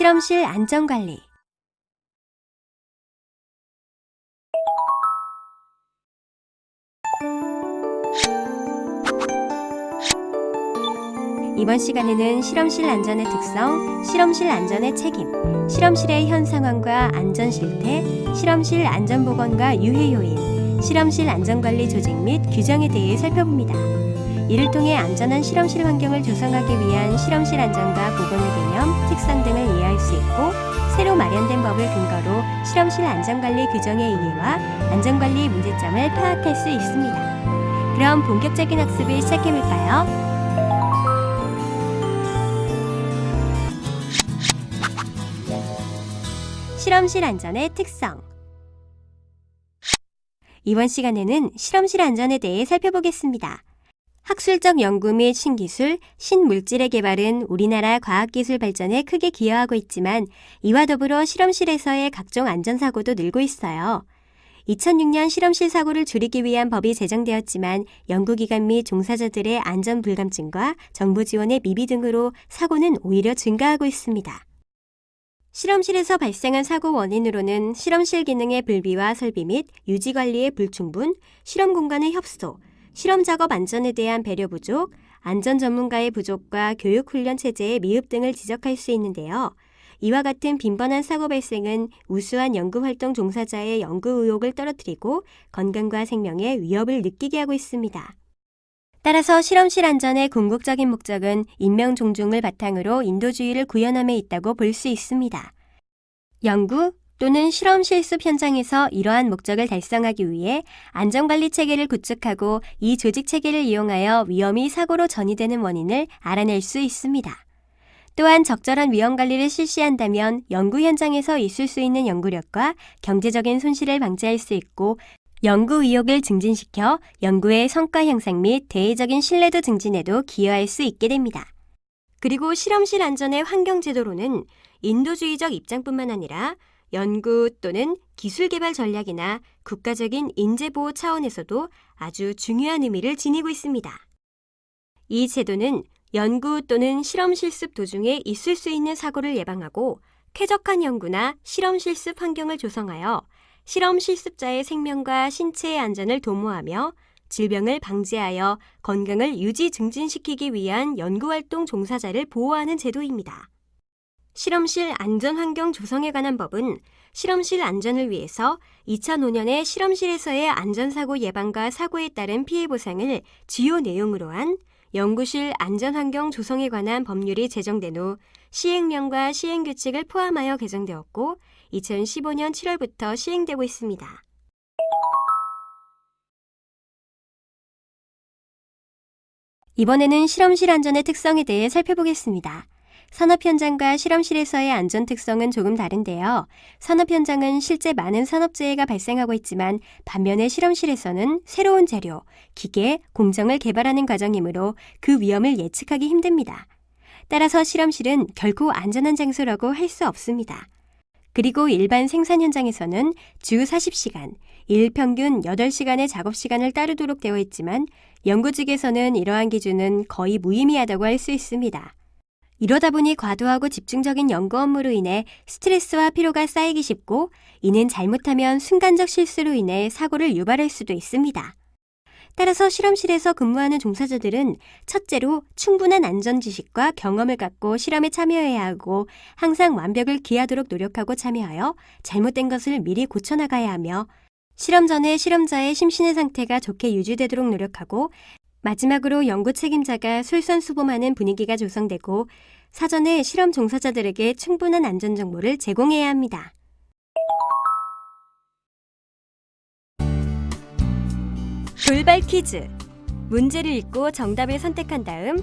실험실 안전관리. 이번 시간에는 실험실 안전의 특성, 실험실 안전의 책임, 실험실의 현 상황과 안전 실태, 실험실 안전보건과 유해 요인, 실험실 안전관리 조직 및 규정에 대해 살펴봅니다. 이를 통해 안전한 실험실 환경을 조성하기 위한 실험실 안전과 보건의 개념, 특성 등을 이해할 수 있고, 새로 마련된 법을 근거로 실험실 안전관리 규정의 이해와 안전관리 문제점을 파악할 수 있습니다. 그럼 본격적인 학습을 시작해볼까요? 실험실 안전의 특성. 이번 시간에는 실험실 안전에 대해 살펴보겠습니다. 학술적 연구 및 신기술, 신물질의 개발은 우리나라 과학기술 발전에 크게 기여하고 있지만 이와 더불어 실험실에서의 각종 안전사고도 늘고 있어요. 2006년 실험실 사고를 줄이기 위한 법이 제정되었지만 연구기관 및 종사자들의 안전 불감증과 정부 지원의 미비 등으로 사고는 오히려 증가하고 있습니다. 실험실에서 발생한 사고 원인으로는 실험실 기능의 불비와 설비 및 유지관리의 불충분, 실험 공간의 협소, 실험 작업 안전에 대한 배려 부족, 안전 전문가의 부족과 교육 훈련 체제의 미흡 등을 지적할 수 있는데요. 이와 같은 빈번한 사고 발생은 우수한 연구활동 종사자의 연구 의욕을 떨어뜨리고 건강과 생명에 위협을 느끼게 하고 있습니다. 따라서 실험실 안전의 궁극적인 목적은 인명 존중을 바탕으로 인도주의를 구현함에 있다고 볼 수 있습니다. 연구 또는 실험 실습 현장에서 이러한 목적을 달성하기 위해 안전관리 체계를 구축하고 이 조직 체계를 이용하여 위험이 사고로 전이되는 원인을 알아낼 수 있습니다. 또한 적절한 위험관리를 실시한다면 연구 현장에서 있을 수 있는 연구력과 경제적인 손실을 방지할 수 있고 연구 의욕을 증진시켜 연구의 성과 향상 및 대외적인 신뢰도 증진에도 기여할 수 있게 됩니다. 그리고 실험실 안전의 환경제도로는 인도주의적 입장뿐만 아니라 연구 또는 기술 개발 전략이나 국가적인 인재보호 차원에서도 아주 중요한 의미를 지니고 있습니다. 이 제도는 연구 또는 실험 실습 도중에 있을 수 있는 사고를 예방하고 쾌적한 연구나 실험 실습 환경을 조성하여 실험 실습자의 생명과 신체의 안전을 도모하며 질병을 방지하여 건강을 유지 증진시키기 위한 연구활동 종사자를 보호하는 제도입니다. 실험실 안전환경 조성에 관한 법은 실험실 안전을 위해서 2005년에 실험실에서의 안전사고 예방과 사고에 따른 피해 보상을 주요 내용으로 한 연구실 안전환경 조성에 관한 법률이 제정된 후 시행령과 시행규칙을 포함하여 개정되었고 2015년 7월부터 시행되고 있습니다. 이번에는 실험실 안전의 특성에 대해 살펴보겠습니다. 산업 현장과 실험실에서의 안전 특성은 조금 다른데요. 산업 현장은 실제 많은 산업재해가 발생하고 있지만 반면에 실험실에서는 새로운 재료, 기계, 공정을 개발하는 과정이므로 그 위험을 예측하기 힘듭니다. 따라서 실험실은 결코 안전한 장소라고 할 수 없습니다. 그리고 일반 생산 현장에서는 주 40시간, 일 평균 8시간의 작업 시간을 따르도록 되어 있지만 연구직에서는 이러한 기준은 거의 무의미하다고 할 수 있습니다. 이러다 보니 과도하고 집중적인 연구 업무로 인해 스트레스와 피로가 쌓이기 쉽고 이는 잘못하면 순간적 실수로 인해 사고를 유발할 수도 있습니다. 따라서 실험실에서 근무하는 종사자들은 첫째로 충분한 안전 지식과 경험을 갖고 실험에 참여해야 하고 항상 완벽을 기하도록 노력하고 참여하여 잘못된 것을 미리 고쳐나가야 하며 실험 전에 실험자의 심신의 상태가 좋게 유지되도록 노력하고 마지막으로 연구 책임자가 솔선수범하는 분위기가 조성되고 사전에 실험 종사자들에게 충분한 안전 정보를 제공해야 합니다. 돌발 퀴즈! 문제를 읽고 정답을 선택한 다음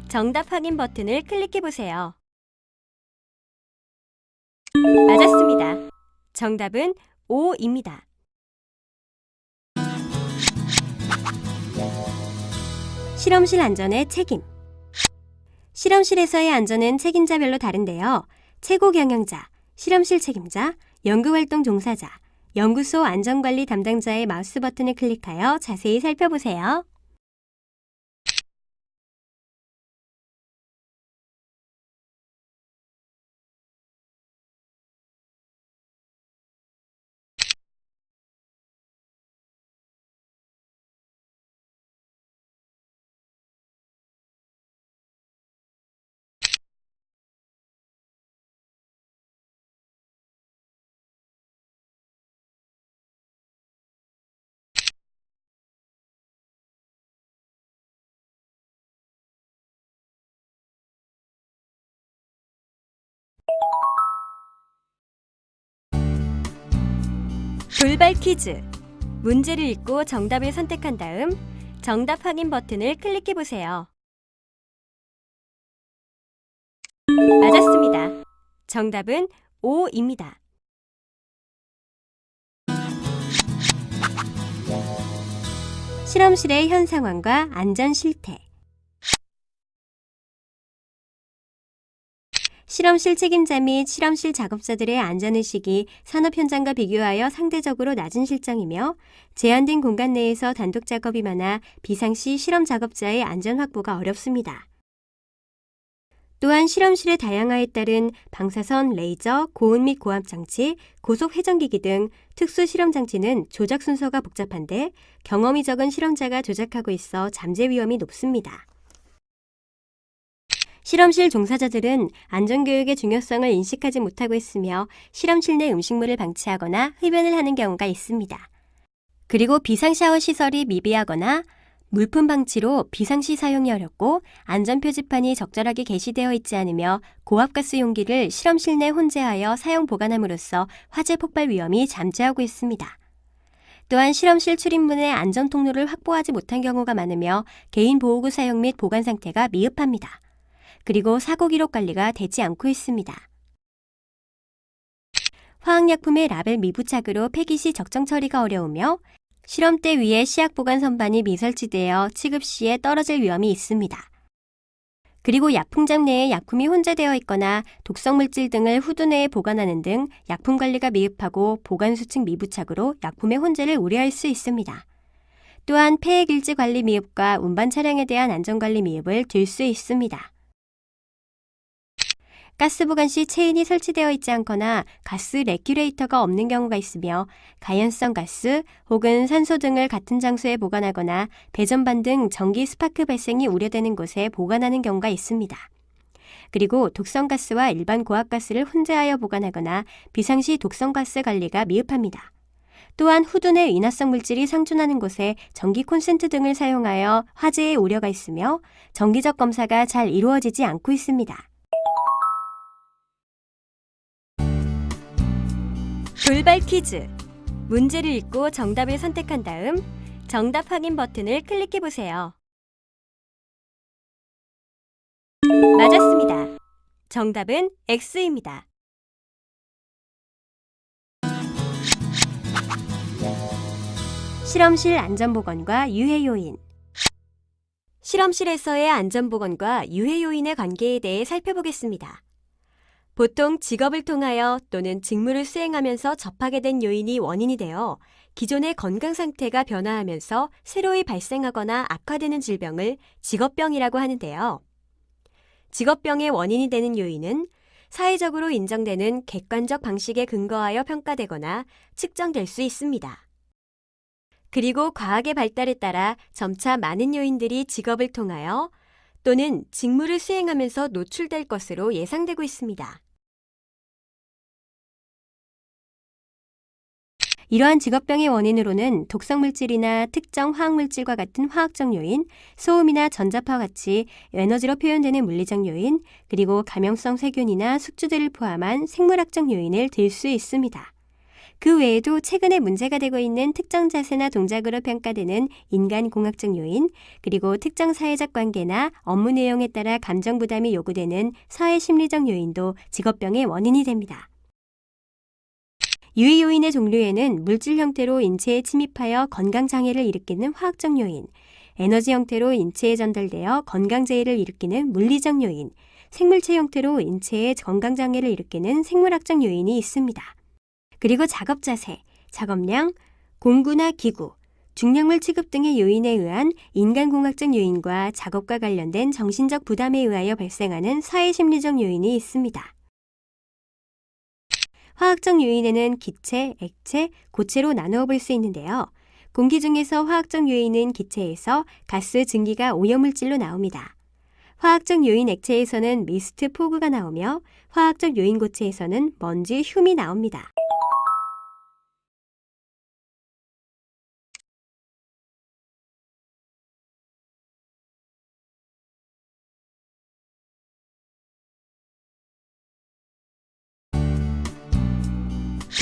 정답 확인 버튼을 클릭해보세요. 맞았습니다. 정답은 5입니다. 실험실 안전의 책임. 실험실에서의 안전은 책임자별로 다른데요. 최고 경영자, 실험실 책임자, 연구활동 종사자, 연구소 안전관리 담당자의 마우스 버튼을 클릭하여 자세히 살펴보세요. 돌발 퀴즈. 문제를 읽고 정답을 선택한 다음 정답 확인 버튼을 클릭해 보세요. 맞았습니다. 정답은 5입니다. 실험실의 현 상황과 안전 실태. 실험실 책임자 및 실험실 작업자들의 안전의식이 산업 현장과 비교하여 상대적으로 낮은 실정이며 제한된 공간 내에서 단독 작업이 많아 비상시 실험 작업자의 안전 확보가 어렵습니다. 또한 실험실의 다양화에 따른 방사선, 레이저, 고온 및 고압 장치, 고속 회전기기 등 특수 실험 장치는 조작 순서가 복잡한데 경험이 적은 실험자가 조작하고 있어 잠재 위험이 높습니다. 실험실 종사자들은 안전교육의 중요성을 인식하지 못하고 있으며 실험실 내 음식물을 방치하거나 흡연을 하는 경우가 있습니다. 그리고 비상샤워 시설이 미비하거나 물품 방치로 비상시 사용이 어렵고 안전표지판이 적절하게 게시되어 있지 않으며 고압가스 용기를 실험실 내 혼재하여 사용 보관함으로써 화재 폭발 위험이 잠재하고 있습니다. 또한 실험실 출입문의 안전 통로를 확보하지 못한 경우가 많으며 개인 보호구 사용 및 보관 상태가 미흡합니다. 그리고 사고 기록 관리가 되지 않고 있습니다. 화학약품의 라벨 미부착으로 폐기 시 적정 처리가 어려우며 실험대 위에 시약 보관 선반이 미설치되어 취급 시에 떨어질 위험이 있습니다. 그리고 약품장 내에 약품이 혼재되어 있거나 독성물질 등을 후드 내에 보관하는 등 약품 관리가 미흡하고 보관 수칙 미부착으로 약품의 혼재를 우려할 수 있습니다. 또한 폐액일지 관리 미흡과 운반 차량에 대한 안전관리 미흡을 들 수 있습니다. 가스 보관 시 체인이 설치되어 있지 않거나 가스 레큐레이터가 없는 경우가 있으며 가연성 가스 혹은 산소 등을 같은 장소에 보관하거나 배전반 등 전기 스파크 발생이 우려되는 곳에 보관하는 경우가 있습니다. 그리고 독성가스와 일반 고압가스를 혼재하여 보관하거나 비상시 독성가스 관리가 미흡합니다. 또한 후드 내 인화성 물질이 상존하는 곳에 전기 콘센트 등을 사용하여 화재의 우려가 있으며 정기적 검사가 잘 이루어지지 않고 있습니다. 돌발 퀴즈. 문제를 읽고 정답을 선택한 다음 정답 확인 버튼을 클릭해 보세요. 맞았습니다. 정답은 X입니다. 실험실 안전보건과 유해 요인. 실험실에서의 안전보건과 유해 요인의 관계에 대해 살펴보겠습니다. 보통 직업을 통하여 또는 직무를 수행하면서 접하게 된 요인이 원인이 되어 기존의 건강 상태가 변화하면서 새로이 발생하거나 악화되는 질병을 직업병이라고 하는데요. 직업병의 원인이 되는 요인은 사회적으로 인정되는 객관적 방식에 근거하여 평가되거나 측정될 수 있습니다. 그리고 과학의 발달에 따라 점차 많은 요인들이 직업을 통하여 또는 직무를 수행하면서 노출될 것으로 예상되고 있습니다. 이러한 직업병의 원인으로는 독성물질이나 특정 화학물질과 같은 화학적 요인, 소음이나 전자파와 같이 에너지로 표현되는 물리적 요인, 그리고 감염성 세균이나 숙주들을 포함한 생물학적 요인을 들 수 있습니다. 그 외에도 최근에 문제가 되고 있는 특정 자세나 동작으로 평가되는 인간공학적 요인, 그리고 특정 사회적 관계나 업무 내용에 따라 감정 부담이 요구되는 사회심리적 요인도 직업병의 원인이 됩니다. 유해 요인의 종류에는 물질 형태로 인체에 침입하여 건강장애를 일으키는 화학적 요인, 에너지 형태로 인체에 전달되어 건강재해를 일으키는 물리적 요인, 생물체 형태로 인체에 건강장애를 일으키는 생물학적 요인이 있습니다. 그리고 작업 자세, 작업량, 공구나 기구, 중량물 취급 등의 요인에 의한 인간공학적 요인과 작업과 관련된 정신적 부담에 의하여 발생하는 사회심리적 요인이 있습니다. 화학적 요인에는 기체, 액체, 고체로 나누어 볼 수 있는데요. 공기 중에서 화학적 요인은 기체에서 가스, 증기가 오염물질로 나옵니다. 화학적 요인 액체에서는 미스트, 포구가 나오며 화학적 요인 고체에서는 먼지, 흉이 나옵니다.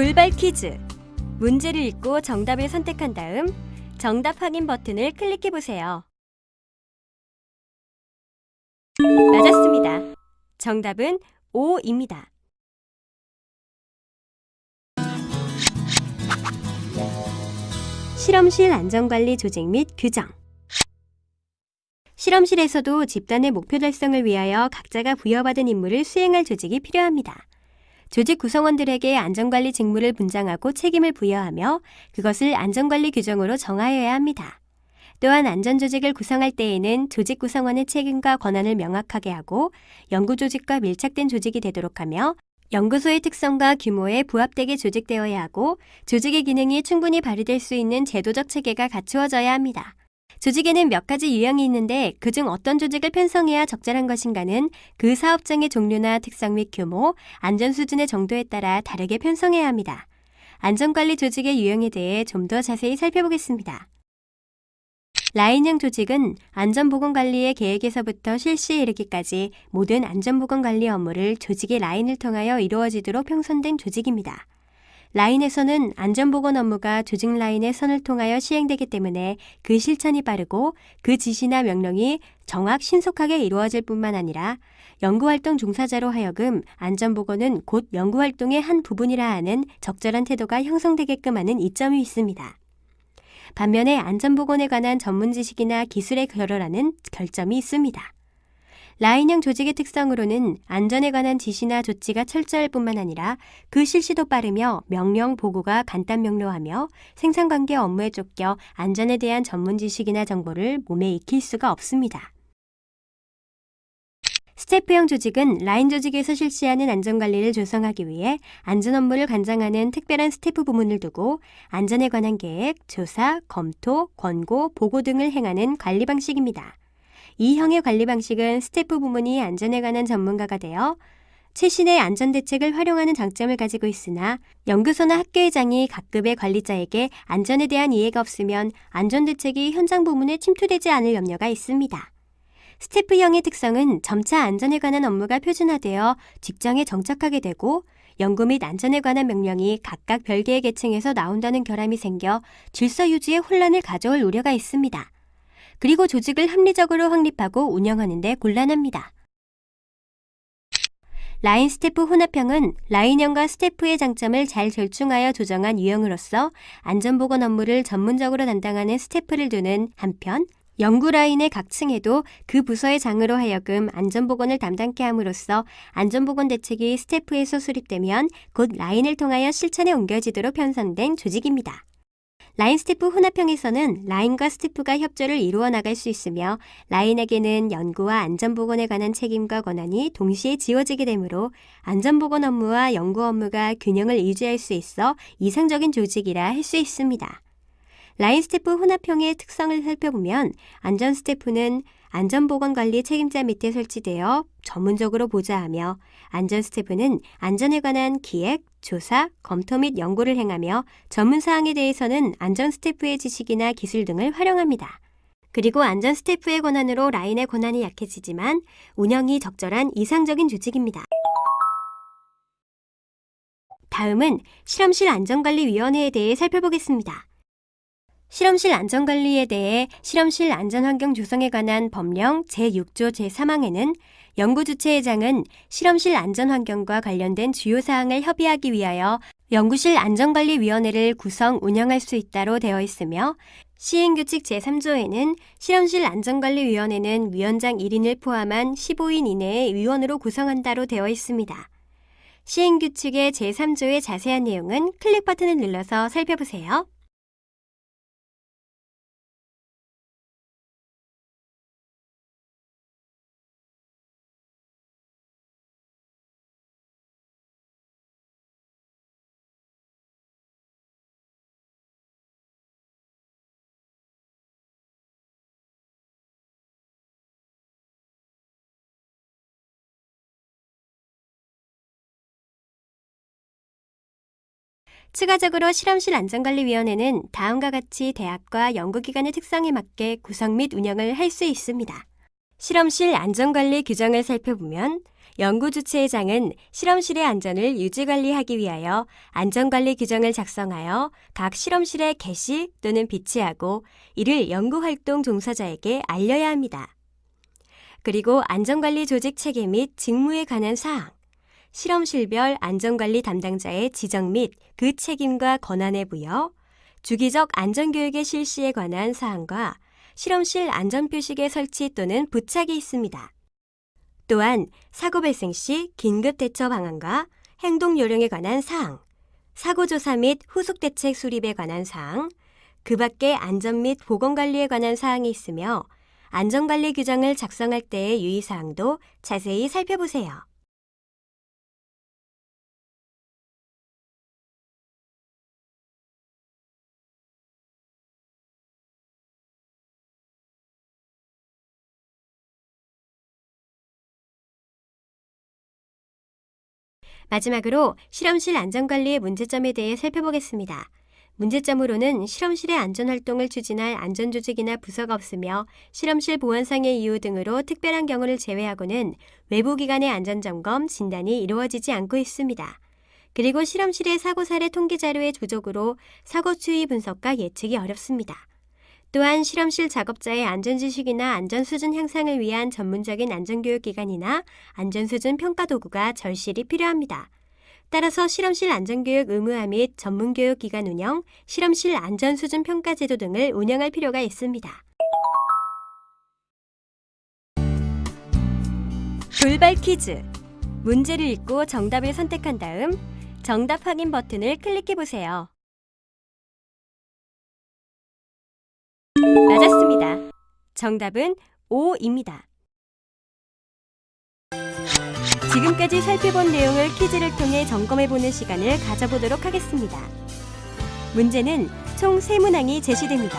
돌발 퀴즈. 문제를 읽고 정답을 선택한 다음 정답 확인 버튼을 클릭해 보세요. 맞았습니다. 정답은 5입니다. 실험실 안전관리 조직 및 규정. 실험실에서도 집단의 목표 달성을 위하여 각자가 부여받은 임무를 수행할 조직이 필요합니다. 조직 구성원들에게 안전관리 직무를 분장하고 책임을 부여하며 그것을 안전관리 규정으로 정하여야 합니다. 또한 안전조직을 구성할 때에는 조직 구성원의 책임과 권한을 명확하게 하고 연구조직과 밀착된 조직이 되도록 하며 연구소의 특성과 규모에 부합되게 조직되어야 하고 조직의 기능이 충분히 발휘될 수 있는 제도적 체계가 갖추어져야 합니다. 조직에는 몇 가지 유형이 있는데 그중 어떤 조직을 편성해야 적절한 것인가는 그 사업장의 종류나 특성 및 규모, 안전 수준의 정도에 따라 다르게 편성해야 합니다. 안전관리 조직의 유형에 대해 좀 더 자세히 살펴보겠습니다. 라인형 조직은 안전보건관리의 계획에서부터 실시에 이르기까지 모든 안전보건관리 업무를 조직의 라인을 통하여 이루어지도록 편성된 조직입니다. 라인에서는 안전보건 업무가 조직 라인의 선을 통하여 시행되기 때문에 그 실천이 빠르고 그 지시나 명령이 정확 신속하게 이루어질 뿐만 아니라 연구활동 종사자로 하여금 안전보건은 곧 연구활동의 한 부분이라 하는 적절한 태도가 형성되게끔 하는 이점이 있습니다. 반면에 안전보건에 관한 전문 지식이나 기술에 결여라는 결점이 있습니다. 라인형 조직의 특성으로는 안전에 관한 지시나 조치가 철저할 뿐만 아니라 그 실시도 빠르며 명령 보고가 간단 명료하며 생산관계 업무에 쫓겨 안전에 대한 전문 지식이나 정보를 몸에 익힐 수가 없습니다. 스태프형 조직은 라인 조직에서 실시하는 안전관리를 조성하기 위해 안전 업무를 관장하는 특별한 스태프 부문을 두고 안전에 관한 계획, 조사, 검토, 권고, 보고 등을 행하는 관리 방식입니다. 이 형의 관리 방식은 스태프 부문이 안전에 관한 전문가가 되어 최신의 안전대책을 활용하는 장점을 가지고 있으나 연구소나 학교회장이 각급의 관리자에게 안전에 대한 이해가 없으면 안전대책이 현장 부문에 침투되지 않을 염려가 있습니다. 스태프형의 특성은 점차 안전에 관한 업무가 표준화되어 직장에 정착하게 되고 연구 및 안전에 관한 명령이 각각 별개의 계층에서 나온다는 결함이 생겨 질서 유지에 혼란을 가져올 우려가 있습니다. 그리고 조직을 합리적으로 확립하고 운영하는 데 곤란합니다. 라인 스태프 혼합형은 라인형과 스태프의 장점을 잘 절충하여 조정한 유형으로서 안전보건 업무를 전문적으로 담당하는 스태프를 두는 한편 연구 라인의 각 층에도 그 부서의 장으로 하여금 안전보건을 담당케 함으로써 안전보건 대책이 스태프에서 수립되면 곧 라인을 통하여 실천에 옮겨지도록 편성된 조직입니다. 라인 스태프 혼합형에서는 라인과 스태프가 협조를 이루어 나갈 수 있으며 라인에게는 연구와 안전보건에 관한 책임과 권한이 동시에 지워지게 되므로 안전보건 업무와 연구 업무가 균형을 유지할 수 있어 이상적인 조직이라 할 수 있습니다. 라인 스태프 혼합형의 특성을 살펴보면 안전 스태프는 안전보건관리 책임자 밑에 설치되어 전문적으로 보좌하며 안전 스태프는 안전에 관한 기획, 조사, 검토 및 연구를 행하며 전문 사항에 대해서는 안전 스태프의 지식이나 기술 등을 활용합니다. 그리고 안전 스태프의 권한으로 라인의 권한이 약해지지만 운영이 적절한 이상적인 조직입니다. 다음은 실험실 안전관리위원회에 대해 살펴보겠습니다. 실험실 안전관리에 대해 실험실 안전환경 조성에 관한 법령 제6조 제3항에는 연구주최회장은 실험실 안전환경과 관련된 주요 사항을 협의하기 위하여 연구실 안전관리위원회를 구성 운영할 수 있다로 되어 있으며 시행규칙 제3조에는 실험실 안전관리위원회는 위원장 1인을 포함한 15인 이내의 위원으로 구성한다로 되어 있습니다. 시행규칙의 제3조의 자세한 내용은 클릭 버튼을 눌러서 살펴보세요. 추가적으로 실험실 안전관리위원회는 다음과 같이 대학과 연구기관의 특성에 맞게 구성 및 운영을 할 수 있습니다. 실험실 안전관리 규정을 살펴보면 연구 주최의장은 실험실의 안전을 유지관리하기 위하여 안전관리 규정을 작성하여 각 실험실에 게시 또는 비치하고 이를 연구활동 종사자에게 알려야 합니다. 그리고 안전관리 조직 체계 및 직무에 관한 사항, 실험실별 안전관리 담당자의 지정 및 그 책임과 권한의 부여, 주기적 안전교육의 실시에 관한 사항과 실험실 안전표식의 설치 또는 부착이 있습니다. 또한 사고 발생 시 긴급 대처 방안과 행동 요령에 관한 사항, 사고조사 및 후속대책 수립에 관한 사항, 그 밖의 안전 및 보건관리에 관한 사항이 있으며 안전관리 규정을 작성할 때의 유의사항도 자세히 살펴보세요. 마지막으로 실험실 안전관리의 문제점에 대해 살펴보겠습니다. 문제점으로는 실험실의 안전활동을 추진할 안전조직이나 부서가 없으며 실험실 보안상의 이유 등으로 특별한 경우를 제외하고는 외부기관의 안전점검, 진단이 이루어지지 않고 있습니다. 그리고 실험실의 사고 사례 통계 자료의 부족으로 사고 추이 분석과 예측이 어렵습니다. 또한 실험실 작업자의 안전지식이나 안전수준 향상을 위한 전문적인 안전교육기관이나 안전수준 평가도구가 절실히 필요합니다. 따라서 실험실 안전교육 의무화 및 전문교육기관 운영, 실험실 안전수준 평가제도 등을 운영할 필요가 있습니다. 돌발 퀴즈! 문제를 읽고 정답을 선택한 다음 정답 확인 버튼을 클릭해보세요. 맞았습니다. 정답은 5입니다. 지금까지 살펴본 내용을 퀴즈를 통해 점검해보는 시간을 가져보도록 하겠습니다. 문제는 총 3문항이 제시됩니다.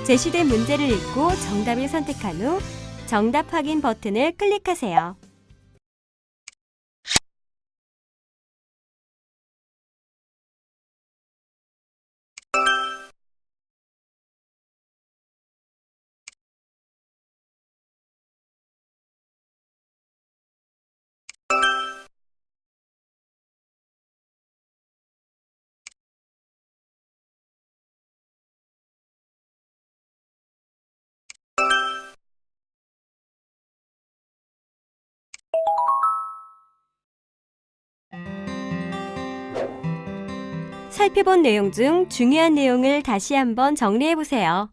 제시된 문제를 읽고 정답을 선택한 후 정답 확인 버튼을 클릭하세요. 살펴본 내용 중 중요한 내용을 다시 한번 정리해보세요.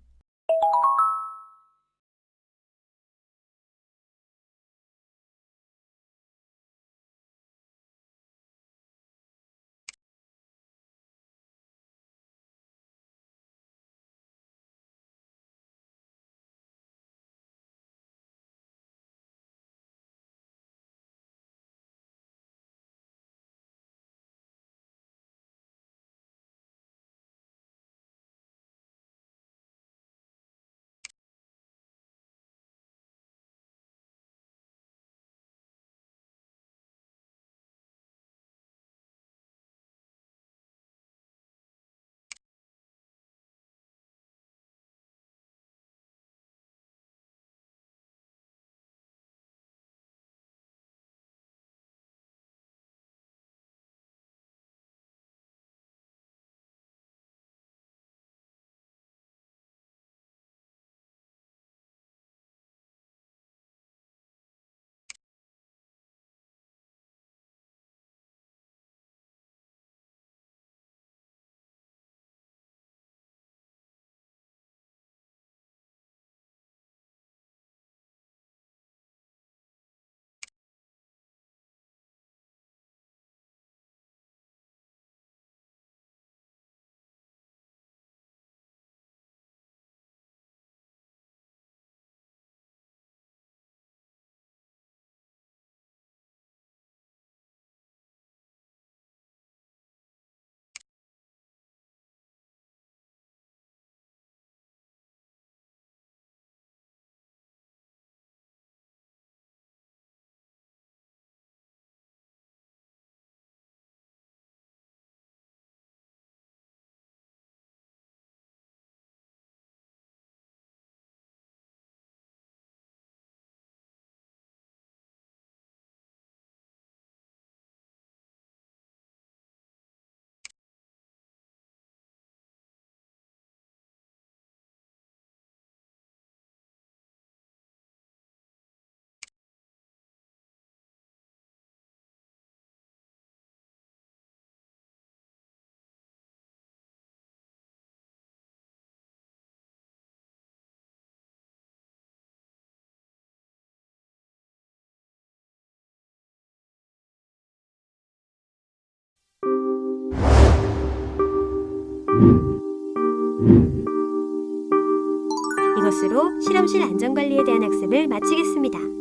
이것으로 실험실 안전관리에 대한 학습을 마치겠습니다.